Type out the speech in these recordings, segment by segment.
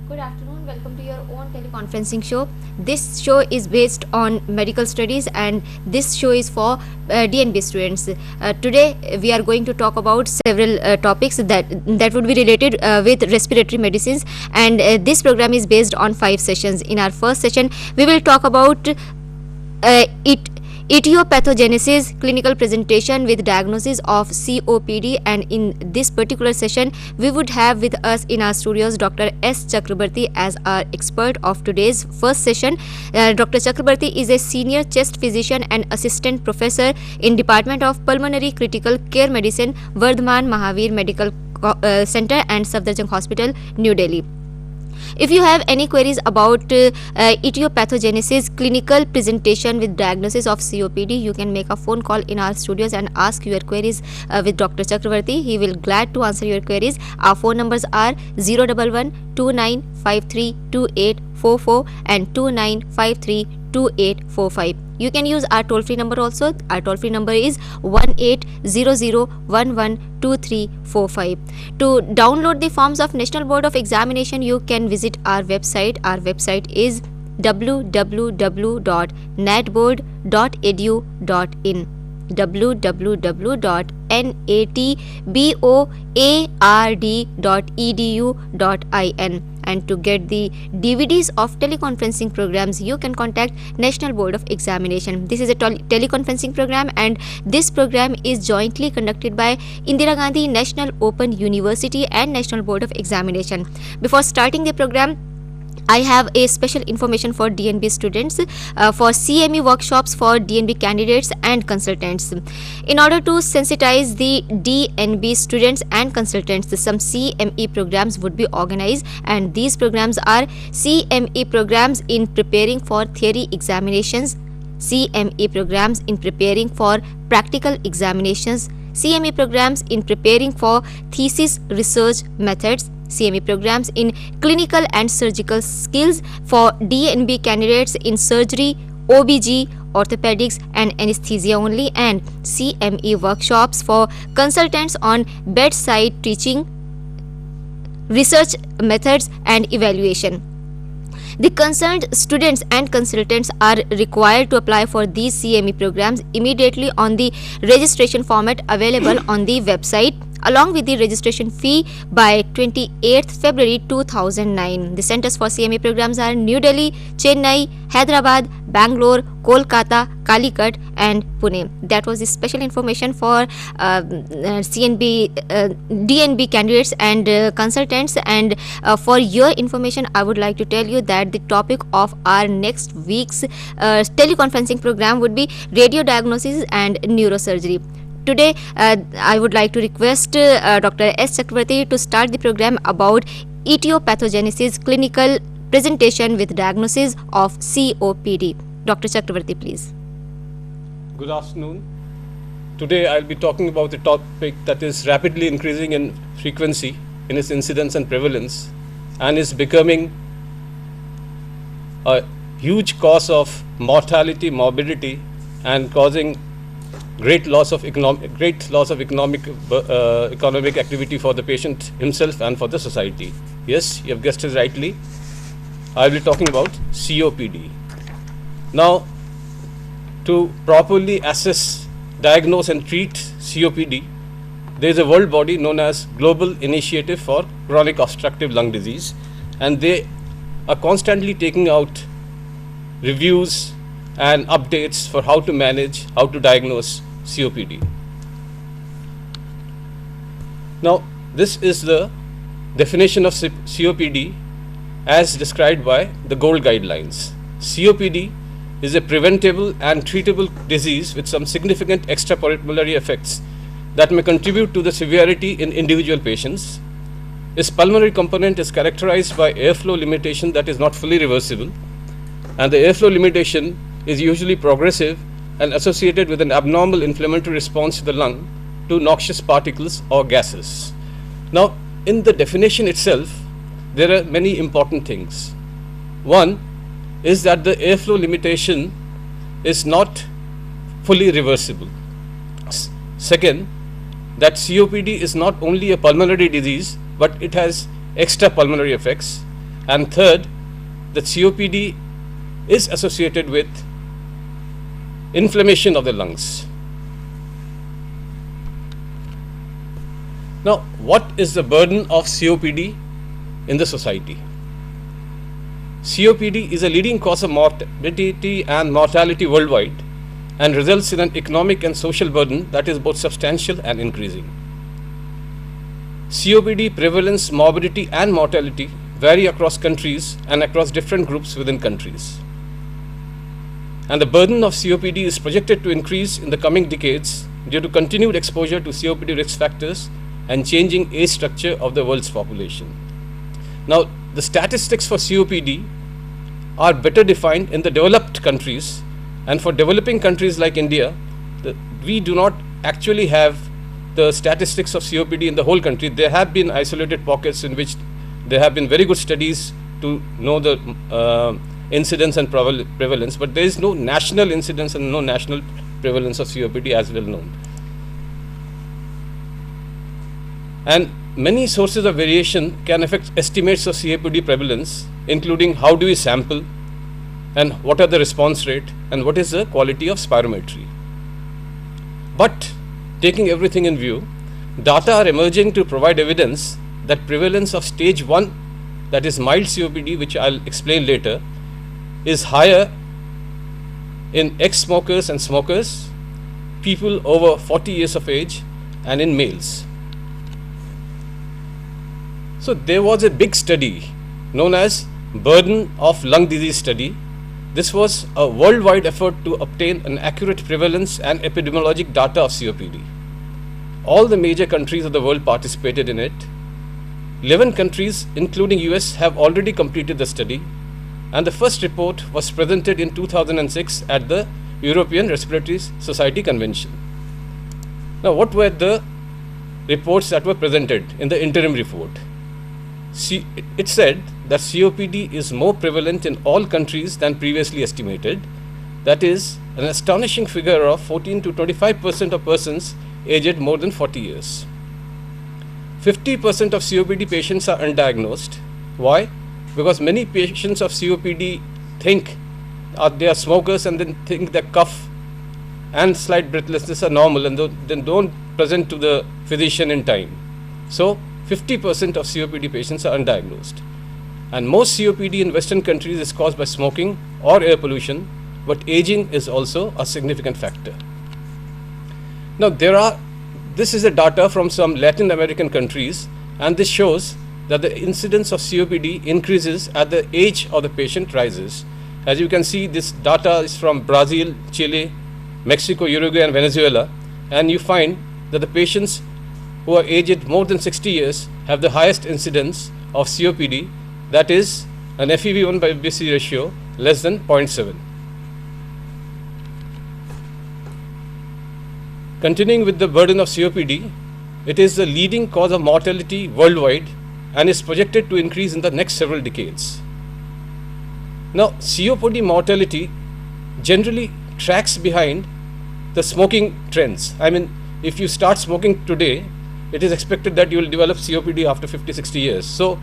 Good afternoon. Welcome to your own teleconferencing show. This show is based on medical studies, and this show is for DNB students. Today we are going to talk about several topics that would be related with respiratory medicines, and this program is based on 5 sessions. In our first session, we will talk about Etiopathogenesis, clinical presentation with diagnosis of COPD, and in this particular session we would have with us in our studios Dr. S. Chakrabarti as our expert of today's first session. Dr. Chakrabarti is a senior chest physician and assistant professor in Department of Pulmonary Critical Care Medicine, Vardhaman Mahavir Medical Center and Safdarjung Hospital, New Delhi. If you have any queries about etiopathogenesis, clinical presentation with diagnosis of COPD, you can make a phone call in our studios and ask your queries with Dr. Chakravarti. He will glad to answer your queries. Our phone numbers are 011 2953 2844 and 29532845. You can use our toll-free number also. Our toll-free number is 1800112345. To download the forms of National Board of Examination, you can visit our website. Our website is www.natboard.edu.in www.natboard.edu.in. And to get the DVDs of teleconferencing programs, you can contact National Board of Examination. This is a teleconferencing program, and this program is jointly conducted by Indira Gandhi National Open University and National Board of Examination. Before starting the program, I have a special information for DNB students for CME workshops for DNB candidates and consultants. In order to sensitize the DNB students and consultants, some CME programs would be organized, and these programs are CME programs in preparing for theory examinations, CME programs in preparing for practical examinations, CME programs in preparing for thesis research methods, CME programs in clinical and surgical skills for DNB candidates in surgery, OBG, orthopedics and anesthesia only, and CME workshops for consultants on bedside teaching, research methods and evaluation. The concerned students and consultants are required to apply for these CME programs immediately on the registration format available on the website, along with the registration fee by 28th February 2009. The centers for CME programs are New Delhi, Chennai, Hyderabad, Bangalore, Kolkata, Calicut and Pune. That was the special information for DNB candidates and consultants. And for your information, I would like to tell you that the topic of our next week's teleconferencing program would be radio diagnosis and neurosurgery. Today, I would like to request Dr. S. Chakrabarti to start the program about etiopathogenesis, clinical presentation with diagnosis of COPD. Dr. Chakrabarti, please. Good afternoon. Today, I'll be talking about a topic that is rapidly increasing in frequency in its incidence and prevalence, and is becoming a huge cause of mortality, morbidity, and causing great loss of economic activity for the patient himself and for the society. Yes, you have guessed it rightly. I will be talking about COPD. Now, to properly assess, diagnose and treat COPD, there is a world body known as Global Initiative for Chronic Obstructive Lung Disease, and they are constantly taking out reviews and updates for how to manage, how to diagnose COPD. Now, this is the definition of COPD as described by the GOLD guidelines. COPD is a preventable and treatable disease with some significant extrapulmonary effects that may contribute to the severity in individual patients. Its pulmonary component is characterized by airflow limitation that is not fully reversible, and the airflow limitation is usually progressive and associated with an abnormal inflammatory response to the lung to noxious particles or gases. Now, in the definition itself, there are many important things. One is that the airflow limitation is not fully reversible. Second, that COPD is not only a pulmonary disease, but it has extrapulmonary effects. And third, that COPD is associated with inflammation of the lungs. Now, what is the burden of COPD in the society? COPD is a leading cause of morbidity and mortality worldwide and results in an economic and social burden that is both substantial and increasing. COPD prevalence, morbidity and mortality vary across countries and across different groups within countries. And the burden of COPD is projected to increase in the coming decades due to continued exposure to COPD risk factors and changing age structure of the world's population. Now, the statistics for COPD are better defined in the developed countries, and for developing countries like India, we do not actually have the statistics of COPD in the whole country. There have been isolated pockets in which there have been very good studies to know the incidence and prevalence, but there is no national incidence and no national prevalence of COPD as well known. And many sources of variation can affect estimates of COPD prevalence, including how do we sample and what are the response rate and what is the quality of spirometry. But taking everything in view, data are emerging to provide evidence that prevalence of stage 1, that is mild COPD, which I'll explain later, is higher in ex-smokers and smokers, people over 40 years of age, and in males. So there was a big study known as Burden of Lung Disease Study. This was a worldwide effort to obtain an accurate prevalence and epidemiologic data of COPD. All the major countries of the world participated in it. 11 countries, including US, have already completed the study, and the first report was presented in 2006 at the European Respiratory Society Convention. Now, what were the reports that were presented in the interim report? It said that COPD is more prevalent in all countries than previously estimated. That is an astonishing figure of 14 to 25% of persons aged more than 40 years. 50% of COPD patients are undiagnosed. Why? Because many patients of COPD think they are smokers and then think that cough and slight breathlessness are normal and then don't present to the physician in time. So 50% of COPD patients are undiagnosed. And most COPD in Western countries is caused by smoking or air pollution, but aging is also a significant factor. Now this is the data from some Latin American countries, and this shows that the incidence of COPD increases as the age of the patient rises. As you can see, this data is from Brazil, Chile, Mexico, Uruguay and Venezuela, and you find that the patients who are aged more than 60 years have the highest incidence of COPD, that is an FEV1 by FVC ratio less than 0.7. Continuing with the burden of COPD, it is the leading cause of mortality worldwide and is projected to increase in the next several decades. Now, COPD mortality generally tracks behind the smoking trends. I mean, if you start smoking today, it is expected that you will develop COPD after 50-60 years. So,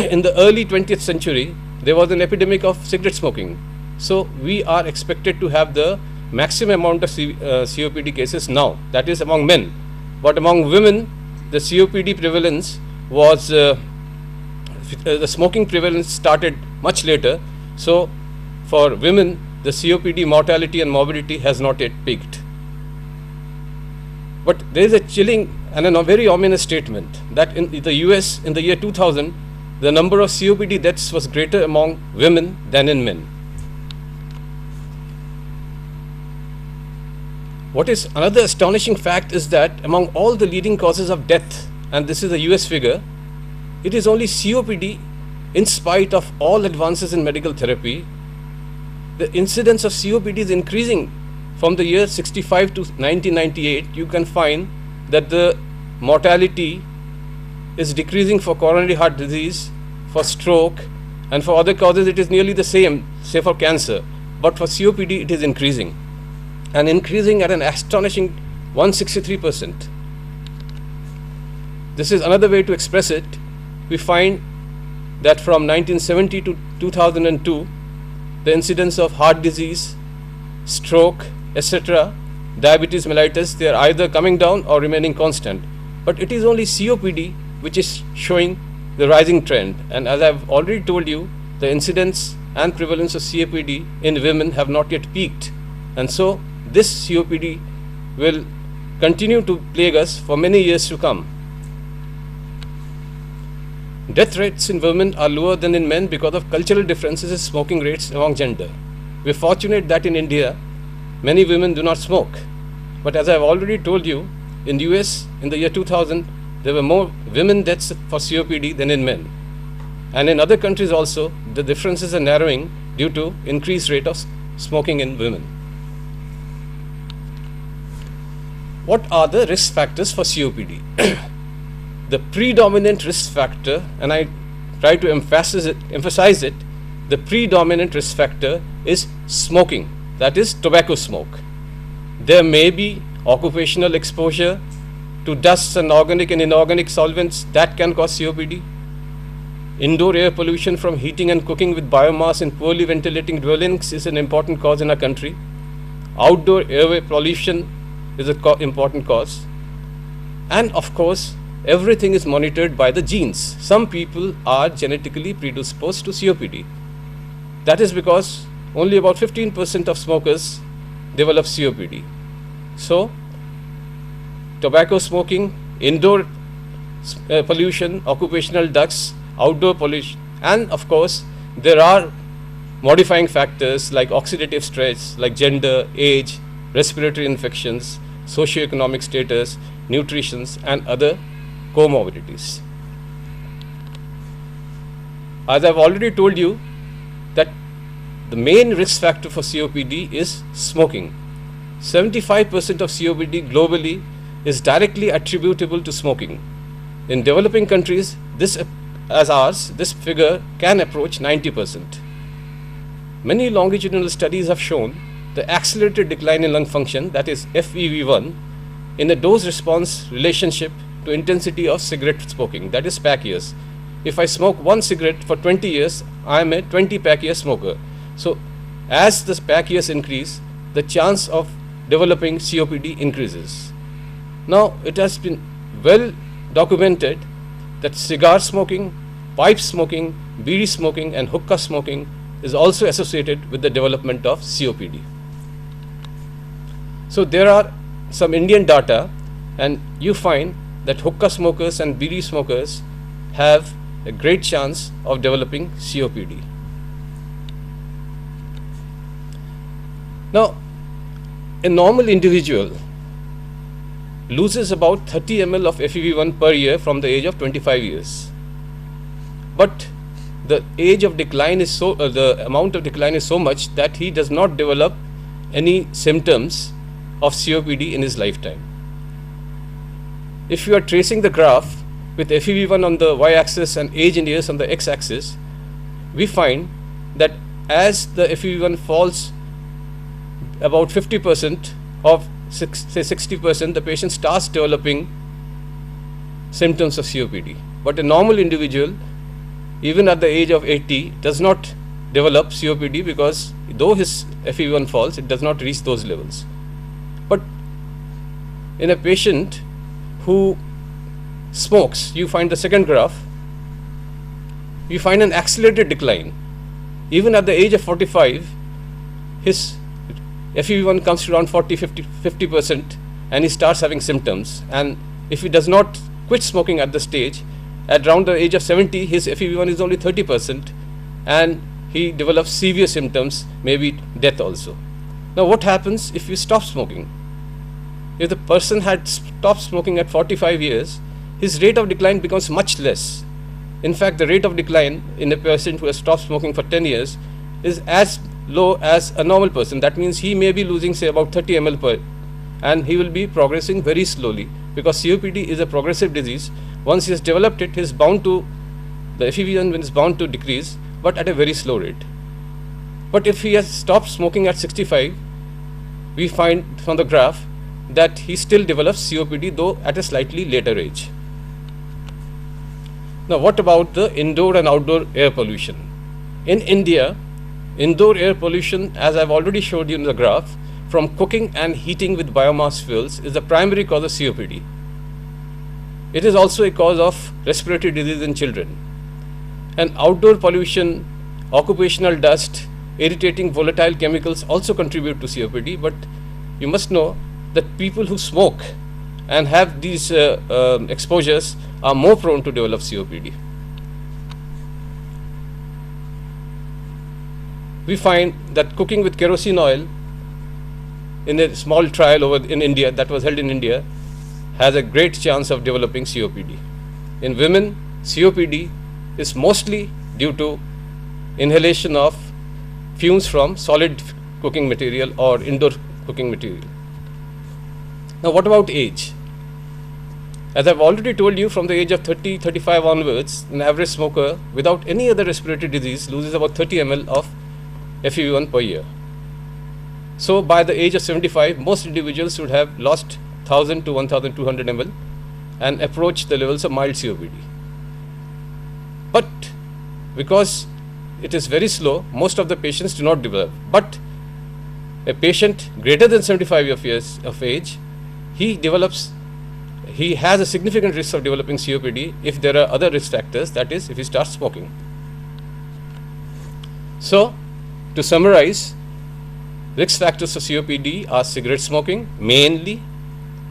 in the early 20th century, there was an epidemic of cigarette smoking. So, we are expected to have the maximum amount of COPD cases now, that is among men. But among women, the COPD prevalence was, the smoking prevalence started much later. So, for women, the COPD mortality and morbidity has not yet peaked. But there is a chilling and a very ominous statement that in the US in the year 2000, the number of COPD deaths was greater among women than in men. What is another astonishing fact is that among all the leading causes of death, and this is a US figure, it is only COPD, in spite of all advances in medical therapy, the incidence of COPD is increasing. From the year 65 to 1998, you can find that the mortality is decreasing for coronary heart disease, for stroke, and for other causes it is nearly the same, say for cancer. But for COPD it is increasing, and increasing at an astonishing 163%. This is another way to express it. We find that from 1970 to 2002, the incidence of heart disease, stroke, etc., diabetes mellitus, they are either coming down or remaining constant. But it is only COPD which is showing the rising trend. And as I've already told you, the incidence and prevalence of COPD in women have not yet peaked. And so this COPD will continue to plague us for many years to come. Death rates in women are lower than in men because of cultural differences in smoking rates among gender. We are fortunate that in India, many women do not smoke. But as I have already told you, in the US in the year 2000, there were more women deaths for COPD than in men. And in other countries also, the differences are narrowing due to increased rate of smoking in women. What are the risk factors for COPD? The predominant risk factor, and I try to emphasize it, the predominant risk factor is smoking, that is tobacco smoke. There may be occupational exposure to dusts and organic and inorganic solvents that can cause COPD. Indoor air pollution from heating and cooking with biomass in poorly ventilating dwellings is an important cause in our country. Outdoor airway pollution is an important cause. And of course, everything is monitored by the genes. Some people are genetically predisposed to COPD. That is because only about 15% of smokers develop COPD. So, tobacco smoking, indoor pollution, occupational dusts, outdoor pollution, and of course, there are modifying factors like oxidative stress, like gender, age, respiratory infections, socioeconomic status, nutrition, and other comorbidities. As I've already told you that the main risk factor for COPD is smoking. 75% of COPD globally is directly attributable to smoking. In developing countries, this figure can approach 90%. Many longitudinal studies have shown the accelerated decline in lung function, that is FEV1, in a dose-response relationship to intensity of cigarette smoking, that is pack years. If I smoke one cigarette for 20 years, I am a 20 pack year smoker. So as the pack years increase, the chance of developing COPD increases. Now it has been well documented that cigar smoking, pipe smoking, bidi smoking and hookah smoking is also associated with the development of COPD. So there are some Indian data, and you find that hookah smokers and bidi smokers have a great chance of developing COPD. Now, a normal individual loses about 30 ml of FEV1 per year from the age of 25 years. But the age of decline is the amount of decline is so much that he does not develop any symptoms of COPD in his lifetime. If you are tracing the graph with FEV1 on the y-axis and age in years on the x-axis, we find that as the FEV1 falls about 50% of say 60%, the patient starts developing symptoms of COPD. But a normal individual, even at the age of 80, does not develop COPD because though his FEV1 falls, it does not reach those levels. But in a patient who smokes, you find the second graph, you find an accelerated decline. Even at the age of 45, his FEV1 comes to around 50% and he starts having symptoms. And if he does not quit smoking at the stage, at around the age of 70, his FEV1 is only 30% and he develops severe symptoms, maybe death also. Now what happens if you stop smoking? If the person had stopped smoking at 45 years, his rate of decline becomes much less. In fact, the rate of decline in a person who has stopped smoking for 10 years is as low as a normal person. That means he may be losing say about 30 ml per, and he will be progressing very slowly because COPD is a progressive disease. Once he has developed it, he is bound to, the FEV1 is bound to decrease, but at a very slow rate. But if he has stopped smoking at 65, we find from the graph that he still develops COPD, though at a slightly later age. Now, what about the indoor and outdoor air pollution? In India, indoor air pollution, as I've already showed you in the graph, from cooking and heating with biomass fuels is the primary cause of COPD. It is also a cause of respiratory disease in children. And outdoor pollution, occupational dust, irritating volatile chemicals also contribute to COPD, but you must know that people who smoke and have these exposures are more prone to develop COPD. We find that cooking with kerosene oil in a small trial in India, that was held in India, has a great chance of developing COPD. In women, COPD is mostly due to inhalation of fumes from solid cooking material or indoor cooking material. Now, what about age? As I've already told you, from the age of 30, 35 onwards, an average smoker without any other respiratory disease loses about 30 ml of FEV1 per year. So, by the age of 75, most individuals should have lost 1000 to 1200 ml and approach the levels of mild COPD. But because it is very slow, most of the patients do not develop. But a patient greater than 75 years of age, he has a significant risk of developing COPD if there are other risk factors, that is, if he starts smoking. So, to summarize, risk factors of COPD are cigarette smoking, mainly,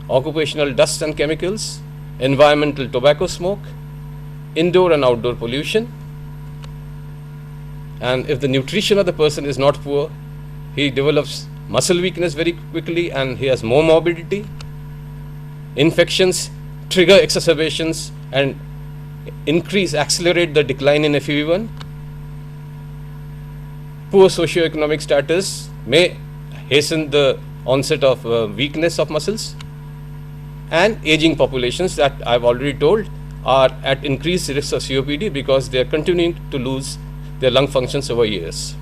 occupational dust and chemicals, environmental tobacco smoke, indoor and outdoor pollution, and if the nutrition of the person is not poor, he develops muscle weakness very quickly and he has more morbidity. Infections trigger exacerbations and accelerate the decline in FEV1. Poor socioeconomic status may hasten the onset of weakness of muscles, and aging populations that I've already told are at increased risk of COPD because they are continuing to lose their lung functions over years.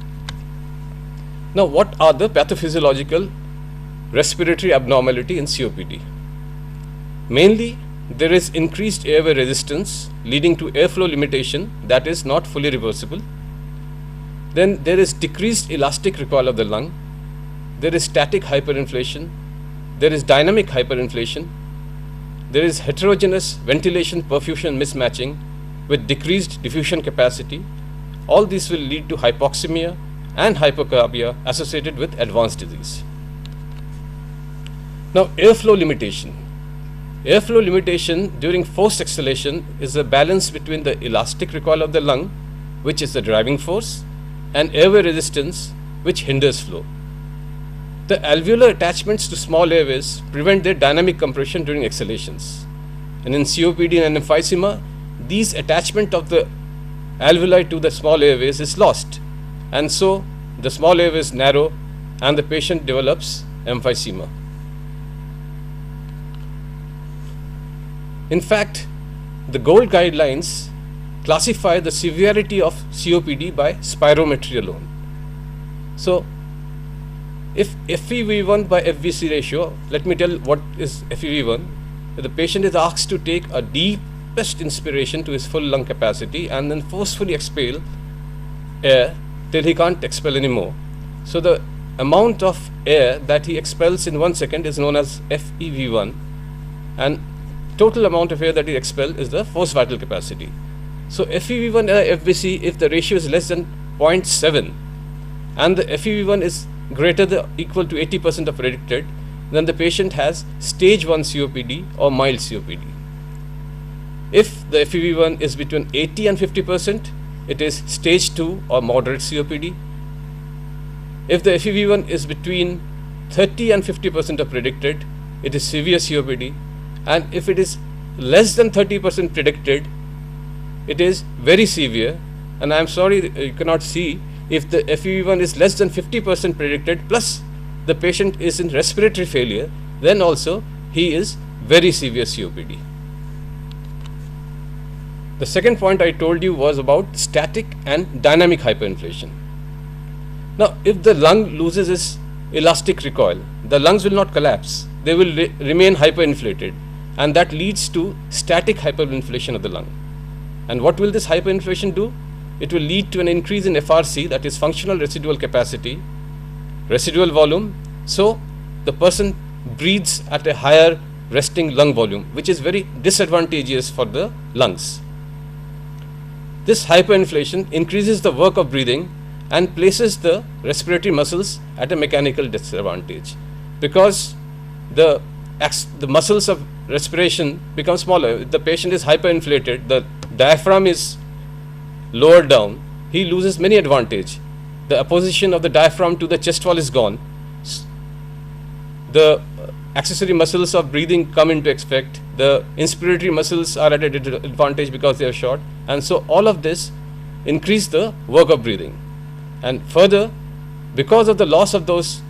Now, what are the pathophysiological respiratory abnormality in COPD? Mainly, there is increased airway resistance leading to airflow limitation that is not fully reversible. Then there is decreased elastic recoil of the lung. There is static hyperinflation. There is dynamic hyperinflation. There is heterogeneous ventilation perfusion mismatching with decreased diffusion capacity. All these will lead to hypoxemia and hypocarbia associated with advanced disease. Now, airflow limitation. Airflow limitation during forced exhalation is a balance between the elastic recoil of the lung, which is the driving force, and airway resistance, which hinders flow. The alveolar attachments to small airways prevent their dynamic compression during exhalations. And in COPD and emphysema, these attachment of the alveoli to the small airways is lost, and so the small airways narrow and the patient develops emphysema. In fact, the GOLD guidelines classify the severity of COPD by spirometry alone. So, if FEV1 by FVC ratio, let me tell what is FEV1. The patient is asked to take a deepest inspiration to his full lung capacity and then forcefully expel air till he can't expel anymore. So, the amount of air that he expels in 1 second is known as FEV1, and total amount of air that he expels is the forced vital capacity. So, FEV1 FVC, if the ratio is less than 0.7 and the FEV1 is greater than equal to 80% of predicted, then the patient has stage 1 COPD or mild COPD. If the FEV1 is between 80 and 50%, it is stage 2 or moderate COPD. If the FEV1 is between 30 and 50% of predicted, it is severe COPD. And if it is less than 30% predicted, it is very severe. And I am sorry you cannot see, if the FEV1 is less than 50% predicted plus the patient is in respiratory failure, then also he is very severe COPD. The second point I told you was about static and dynamic hyperinflation. Now, if the lung loses its elastic recoil, the lungs will not collapse, they will remain hyperinflated, and that leads to static hyperinflation of the lung. And what will this hyperinflation do? It will lead to an increase in FRC, that is functional residual capacity, residual volume. So the person breathes at a higher resting lung volume, which is very disadvantageous for the lungs. This hyperinflation increases the work of breathing and places the respiratory muscles at a mechanical disadvantage, because the muscles of respiration become smaller. If the patient is hyperinflated, the diaphragm is lowered down, he loses many advantage. The opposition of the diaphragm to the chest wall is gone. The accessory muscles of breathing come into effect. The inspiratory muscles are at a disadvantage because they are short, and so all of this increase the work of breathing. And further, because of the loss of those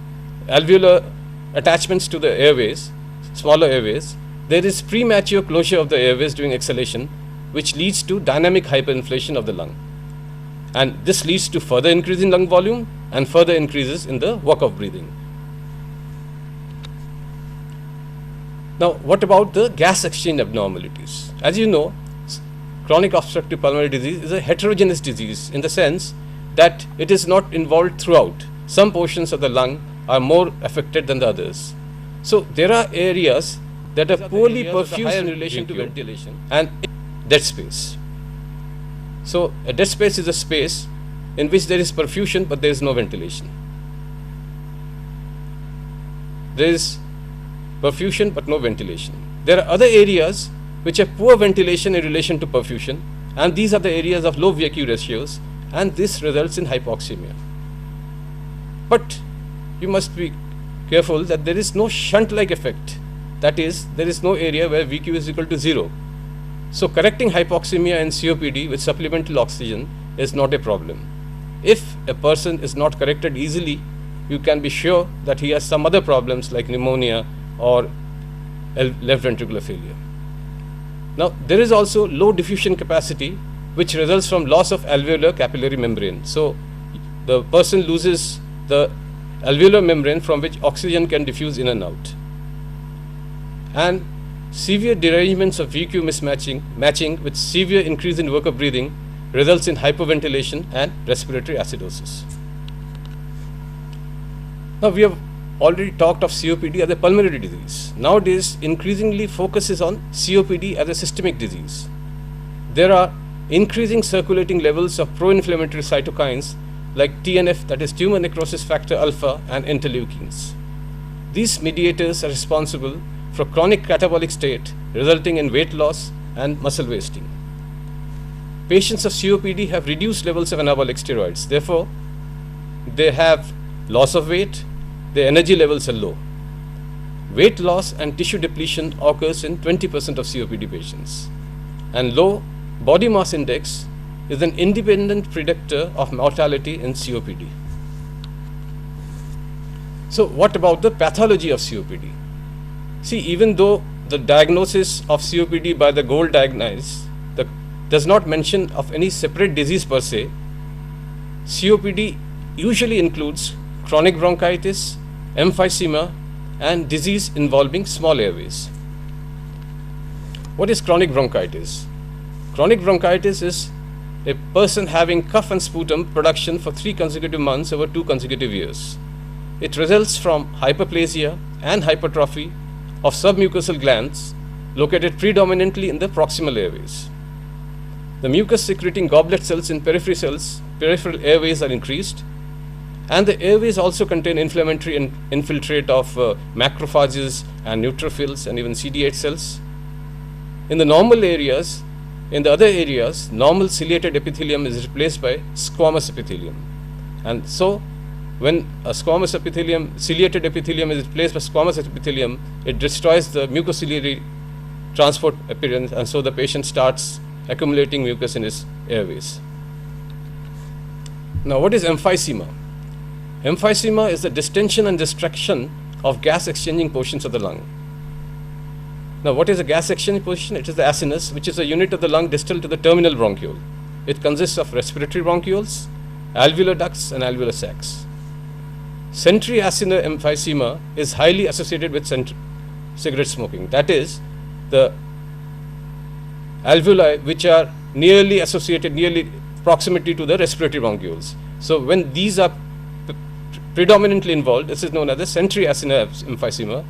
alveolar attachments to the airways, smaller airways, there is premature closure of the airways during exhalation, which leads to dynamic hyperinflation of the lung. And this leads to further increase in lung volume and further increases in the work of breathing. Now, what about the gas exchange abnormalities? As you know, chronic obstructive pulmonary disease is a heterogeneous disease in the sense that it is not involved throughout. Some portions of the lung are more affected than the others. So there are areas that are poorly perfused in relation to ventilation and dead space. So a dead space is a space in which there is perfusion but there is no ventilation. There is perfusion but no ventilation. There are other areas which have poor ventilation in relation to perfusion, and these are the areas of low VQ ratios, and this results in hypoxemia. But you must be careful that there is no shunt-like effect. That is, there is no area where VQ is equal to 0. So correcting hypoxemia in COPD with supplemental oxygen is not a problem. If a person is not corrected easily, you can be sure that he has some other problems like pneumonia or left ventricular failure. Now, there is also low diffusion capacity, which results from loss of alveolar capillary membrane. So the person loses the alveolar membrane from which oxygen can diffuse in and out. And severe derangements of VQ matching with severe increase in work of breathing results in hyperventilation and respiratory acidosis. Now, we have already talked of COPD as a pulmonary disease. Nowadays, increasingly focuses on COPD as a systemic disease. There are increasing circulating levels of pro-inflammatory cytokines like TNF, that is tumor necrosis factor alpha, and interleukins. These mediators are responsible for chronic catabolic state resulting in weight loss and muscle wasting. Patients of COPD have reduced levels of anabolic steroids. Therefore, they have loss of weight, their energy levels are low. Weight loss and tissue depletion occurs in 20% of COPD patients. And low body mass index is an independent predictor of mortality in COPD. So what about the pathology of COPD? See, even though the diagnosis of COPD by the gold diagnosis does not mention of any separate disease per se, COPD usually includes chronic bronchitis, emphysema, and disease involving small airways. What is chronic bronchitis? Chronic bronchitis is a person having cough and sputum production for 3 consecutive months over 2 consecutive years. It results from hyperplasia and hypertrophy of submucosal glands located predominantly in the proximal airways. The mucus secreting goblet cells in peripheral airways are increased, and the airways also contain inflammatory infiltrate of macrophages and neutrophils and even CD8 cells. In the normal areas, in the other areas, normal ciliated epithelium is replaced by squamous epithelium. And so, when a squamous epithelium, ciliated epithelium is replaced by squamous epithelium, it destroys the mucociliary transport appearance, and so the patient starts accumulating mucus in his airways. Now, what is emphysema? Emphysema is the distension and destruction of gas exchanging portions of the lung. Now, what is a gas exchanging portion? It is the acinus, which is a unit of the lung distal to the terminal bronchiole. It consists of respiratory bronchioles, alveolar ducts, and alveolar sacs. Centriacinar emphysema is highly associated with cigarette smoking. That is, the alveoli which are nearly associated, nearly proximity to the respiratory bronchioles. So when these are predominantly involved, this is known as the centriacinar emphysema,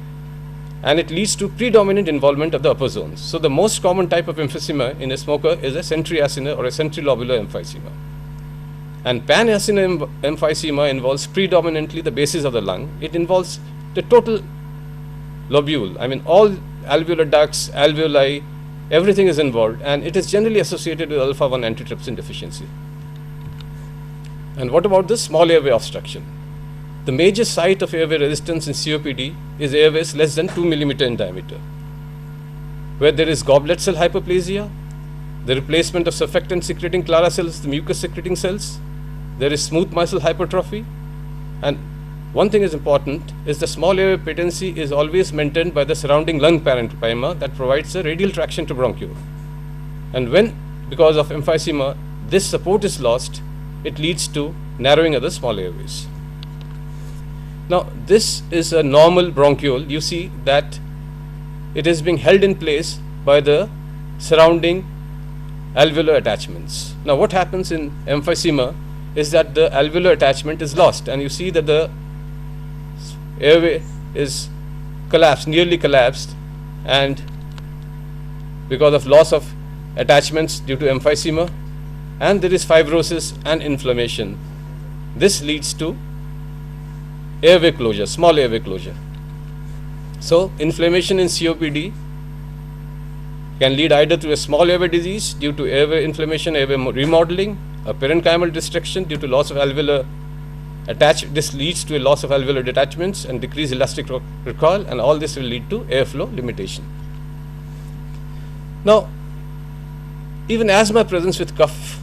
and it leads to predominant involvement of the upper zones. So the most common type of emphysema in a smoker is a centriacinar or a centrilobular emphysema. And panacinar emphysema involves predominantly the bases of the lung. It involves the total lobule. I mean, all alveolar ducts, alveoli, everything is involved, and it is generally associated with alpha-1 antitrypsin deficiency. And what about the small airway obstruction? The major site of airway resistance in COPD is airways less than 2 millimeter in diameter, where there is goblet cell hyperplasia, the replacement of surfactant secreting Clara cells, the mucus secreting cells, there is smooth muscle hypertrophy, and one thing is important is the small airway patency is always maintained by the surrounding lung parenchyma that provides a radial traction to bronchiole. And when, because of emphysema, this support is lost, it leads to narrowing of the small airways. Now, this is a normal bronchiole. You see that it is being held in place by the surrounding alveolar attachments. Now, what happens in emphysema is that the alveolar attachment is lost, and you see that the airway is collapsed, nearly collapsed, and because of loss of attachments due to emphysema, and there is fibrosis and inflammation. This leads to airway closure, small airway closure. So, inflammation in COPD can lead either to a small airway disease due to airway inflammation, airway remodeling, a parenchymal destruction due to loss of alveolar attachment. This leads to a loss of alveolar detachments and decreased elastic recoil, and all this will lead to airflow limitation. Now, even asthma presents with cough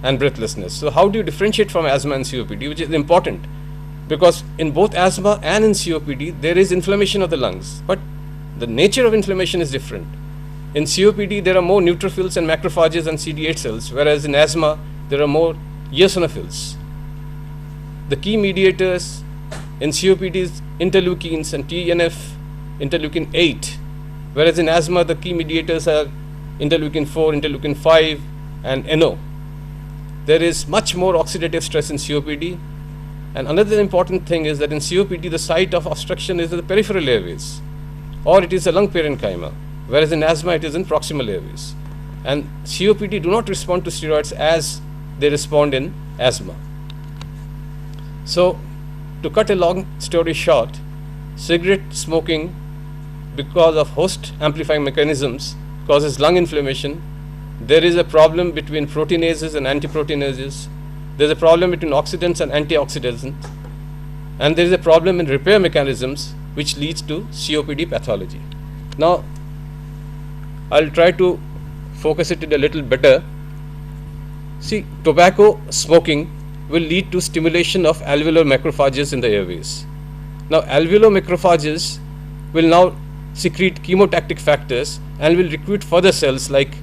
and breathlessness. So, how do you differentiate from asthma and COPD, which is important? Because in both asthma and in COPD, there is inflammation of the lungs, but the nature of inflammation is different. In COPD, there are more neutrophils and macrophages and CD8 cells, whereas in asthma, there are more eosinophils. The key mediators in COPD is interleukins and TNF, interleukin 8, whereas in asthma, the key mediators are interleukin 4, interleukin 5, and NO. There is much more oxidative stress in COPD. And another important thing is that in COPD, the site of obstruction is in the peripheral airways, or it is a lung parenchyma, whereas in asthma, it is in proximal airways. And COPD do not respond to steroids as they respond in asthma. So, to cut a long story short, cigarette smoking, because of host amplifying mechanisms, causes lung inflammation. There is a problem between proteinases and antiproteinases. There is a problem between oxidants and antioxidants, and there is a problem in repair mechanisms which leads to COPD pathology. Now, I'll try to focus it a little better. See, tobacco smoking will lead to stimulation of alveolar macrophages in the airways. Now, alveolar macrophages will now secrete chemotactic factors and will recruit further cells like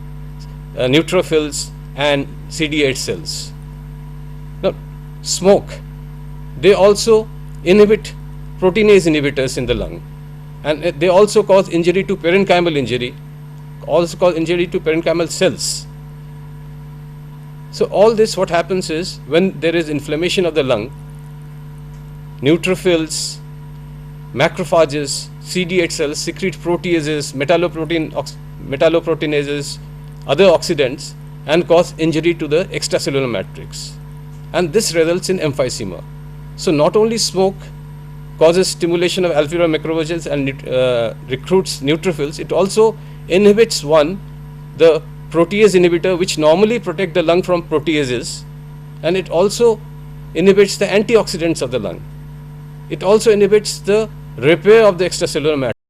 neutrophils and CD8 cells. Now, smoke, they also inhibit proteinase inhibitors in the lung, and they also cause injury to parenchymal injury, also cause injury to parenchymal cells. So, all this, what happens is when there is inflammation of the lung, neutrophils, macrophages, CD8 cells secrete proteases, metalloproteinases, other oxidants, and cause injury to the extracellular matrix. And this results in emphysema. So, not only smoke causes stimulation of alveolar macrophages and recruits neutrophils, it also inhibits the protease inhibitor which normally protect the lung from proteases, and it also inhibits the antioxidants of the lung. It also inhibits the repair of the extracellular matrix.